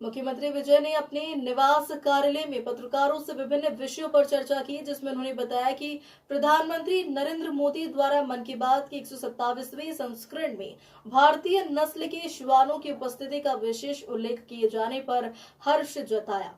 मुख्यमंत्री विजय ने अपने निवास कार्यालय में पत्रकारों से विभिन्न विषयों पर चर्चा की, जिसमें उन्होंने बताया कि प्रधानमंत्री नरेंद्र मोदी द्वारा मन की बात के 127वें संस्करण में भारतीय नस्ल के श्वानों की उपस्थिति का विशेष उल्लेख किए जाने पर हर्ष जताया।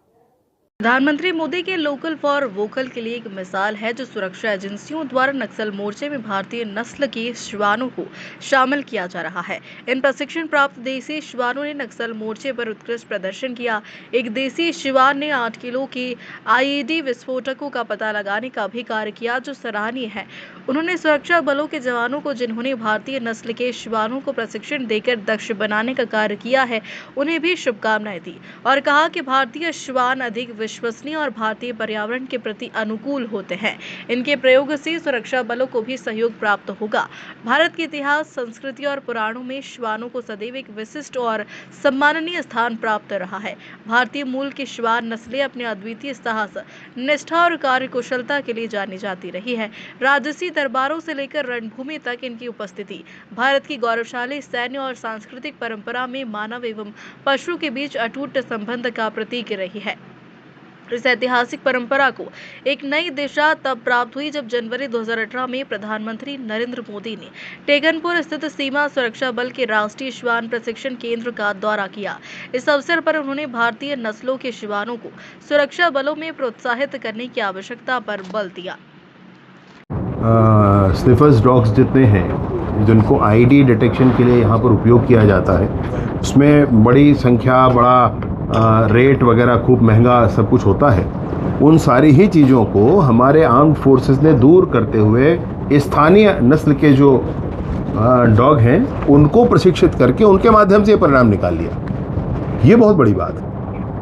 प्रधानमंत्री मोदी के लोकल फॉर वोकल के लिए एक मिसाल है, जो सुरक्षा एजेंसियों द्वारा नक्सल मोर्चे में भारतीय नस्ल के श्वानों को शामिल किया जा रहा है। इन प्रशिक्षण प्राप्त देसी श्वानों ने नक्सल मोर्चे पर उत्कृष्ट प्रदर्शन किया। एक देसी श्वान ने 8 किलो के आईईडी विस्फोटकों का पता लगाने का भी कार्य किया, जो सराहनीय है। उन्होंने सुरक्षा बलों के जवानों को, जिन्होंने भारतीय नस्ल के श्वानों को प्रशिक्षण देकर दक्ष बनाने का कार्य किया है, उन्हें भी शुभकामनाएं दी और कहा कि भारतीय श्वान अधिक विश्वसनीय और भारतीय पर्यावरण के प्रति अनुकूल होते हैं। इनके प्रयोग से सुरक्षा बलों को भी सहयोग प्राप्त होगा। भारत के इतिहास, संस्कृति और पुराणों में श्वानों को सदैव एक विशिष्ट और सम्माननीय स्थान प्राप्त रहा है। भारतीय मूल की श्वान नस्लें अपने अद्वितीय साहस, निष्ठा और कार्यकुशलता के लिए जानी जाती रही है। राजसी दरबारों से लेकर रणभूमि तक इनकी उपस्थिति भारत की गौरवशाली सैन्य और सांस्कृतिक परंपरा में मानव एवं पशु के बीच अटूट संबंध का प्रतीक रही है। इस ऐतिहासिक परंपरा को एक नई दिशा तब प्राप्त हुई जब जनवरी 2018 में प्रधानमंत्री नरेंद्र मोदी ने टेगनपुर स्थित सीमा सुरक्षा बल के राष्ट्रीय श्वान प्रशिक्षण केंद्र का दौरा किया। इस अवसर पर उन्होंने भारतीय नस्लों के श्वानों को सुरक्षा बलों में प्रोत्साहित करने की आवश्यकता पर बल दिया। स्निफर्स डॉग्स जितने हैं जिनको आईडी डिटेक्शन के लिए यहाँ पर उपयोग किया जाता है, उसमें बड़ी संख्या, बड़ा रेट वगैरह खूब महंगा सब कुछ होता है। उन सारी ही चीज़ों को हमारे आर्म्ड फोर्सेस ने दूर करते हुए स्थानीय नस्ल के जो डॉग हैं उनको प्रशिक्षित करके उनके माध्यम से परिणाम निकाल लिया। ये बहुत बड़ी बात है।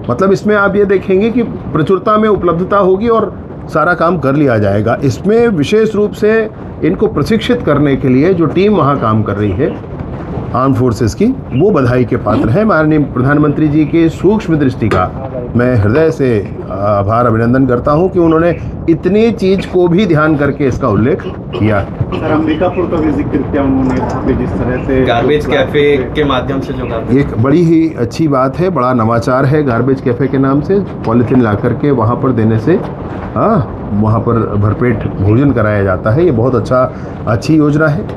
मतलब इसमें आप ये देखेंगे कि प्रचुरता में उपलब्धता होगी और सारा काम कर लिया जाएगा। इसमें विशेष रूप से इनको प्रशिक्षित करने के लिए जो टीम वहाँ काम कर रही है आर्म फोर्सेस की, वो बधाई के पात्र है। माननीय प्रधानमंत्री जी की सूक्ष्म दृष्टि का मैं हृदय से आभार अभिनंदन करता हूं कि उन्होंने इतनी चीज को भी ध्यान करके इसका उल्लेख किया। सर, अंबिकापुर का भी जिक्र किया उन्होंने, जिस तरह से गार्बेज कैफे के माध्यम से जो एक बड़ी ही अच्छी बात है, बड़ा नवाचार है। गार्बेज कैफे के नाम से पॉलीथीन ला करके वहाँ पर देने से वहाँ पर भरपेट भोजन कराया जाता है। ये बहुत अच्छी योजना है।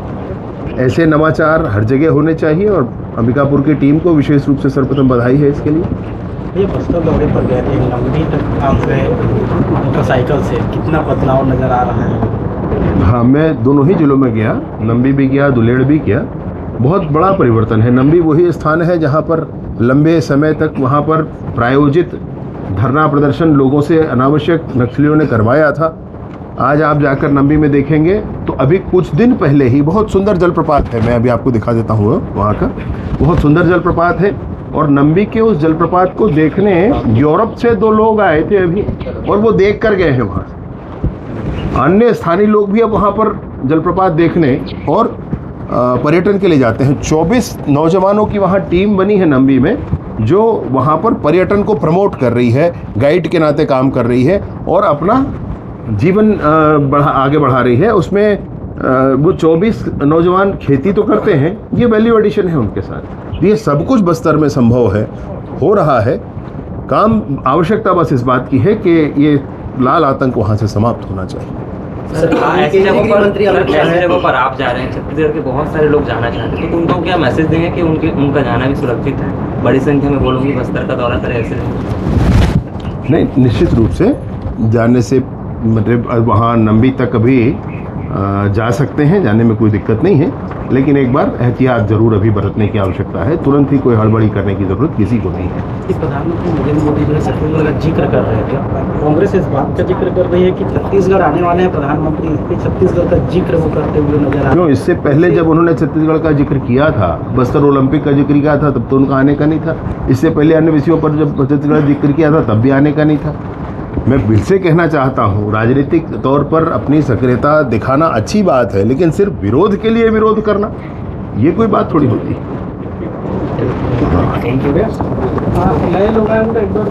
ऐसे नवाचार हर जगह होने चाहिए और अंबिकापुर की टीम को विशेष रूप से सर्वप्रथम बधाई है इसके लिए। ये बस्तर दौरे पर गए थे, लंबी तक आप गए मोटरसाइकिल से, कितना बदलाव नज़र आ रहा है? हाँ, मैं दोनों ही जिलों में गया, नंबी भी गया, दुलेड़ भी गया। बहुत बड़ा परिवर्तन है। नंबी वही स्थान है जहाँ पर लंबे समय तक वहाँ पर प्रायोजित धरना प्रदर्शन लोगों से अनावश्यक नक्सलियों ने करवाया था। आज आप जाकर नंबी में देखेंगे तो अभी कुछ दिन पहले ही बहुत सुंदर जलप्रपात है। मैं अभी आपको दिखा देता हूँ, वहाँ का बहुत सुंदर जलप्रपात है। और नंबी के उस जलप्रपात को देखने यूरोप से 2 लोग आए थे अभी, और वो देख कर गए हैं वहाँ। अन्य स्थानीय लोग भी अब वहाँ पर जलप्रपात देखने और पर्यटन के लिए जाते हैं। 24 नौजवानों की वहाँ टीम बनी है नंबी में, जो वहाँ पर पर्यटन को प्रमोट कर रही है, गाइड के नाते काम कर रही है और अपना जीवन आगे बढ़ा रही है। उसमें वो 24 नौजवान खेती तो करते हैं, ये वैल्यू एडिशन है उनके साथ। ये सब कुछ बस्तर में संभव है, हो रहा है काम। आवश्यकता बस इस बात की है कि ये लाल आतंक वहाँ से समाप्त होना चाहिए। सर, ऐसी जगहों पर आप जा रहे हैं, छत्तीसगढ़ के बहुत सारे लोग जाना चाहते हैं, तो उनको क्या मैसेज देंगे कि उनका जाना भी सुरक्षित है? बड़ी संख्या में वो लोग भी बस्तर का दौरा करें ऐसे? नहीं, निश्चित रूप से जाने से मतलब वहाँ नंबी तक अभी जा सकते हैं, जाने में कोई दिक्कत नहीं है, लेकिन एक बार एहतियात जरूर अभी बरतने की आवश्यकता है। तुरंत ही कोई हड़बड़ी करने की जरूरत किसी को नहीं है। प्रधानमंत्री नरेंद्र मोदी जो है छत्तीसगढ़ का जिक्र कर रहे थे, कांग्रेस इस बात का जिक्र कर रही है कि छत्तीसगढ़ आने वाले हैं प्रधानमंत्री, छत्तीसगढ़ का जिक्र वो करते हुए नजर आ रहे हैं। क्यों? इससे पहले जब उन्होंने छत्तीसगढ़ का जिक्र किया था, बस्तर ओलंपिक का जिक्र किया था, तब तो उनका आने का नहीं था। इससे पहले अन्य विषयों पर जब छत्तीसगढ़ का जिक्र किया था, तब भी आने का नहीं था। मैं फिर से कहना चाहता हूँ, राजनीतिक तौर पर अपनी सक्रियता दिखाना अच्छी बात है, लेकिन सिर्फ विरोध के लिए विरोध करना ये कोई बात थोड़ी होती है। नए लोग आए उनका एक बार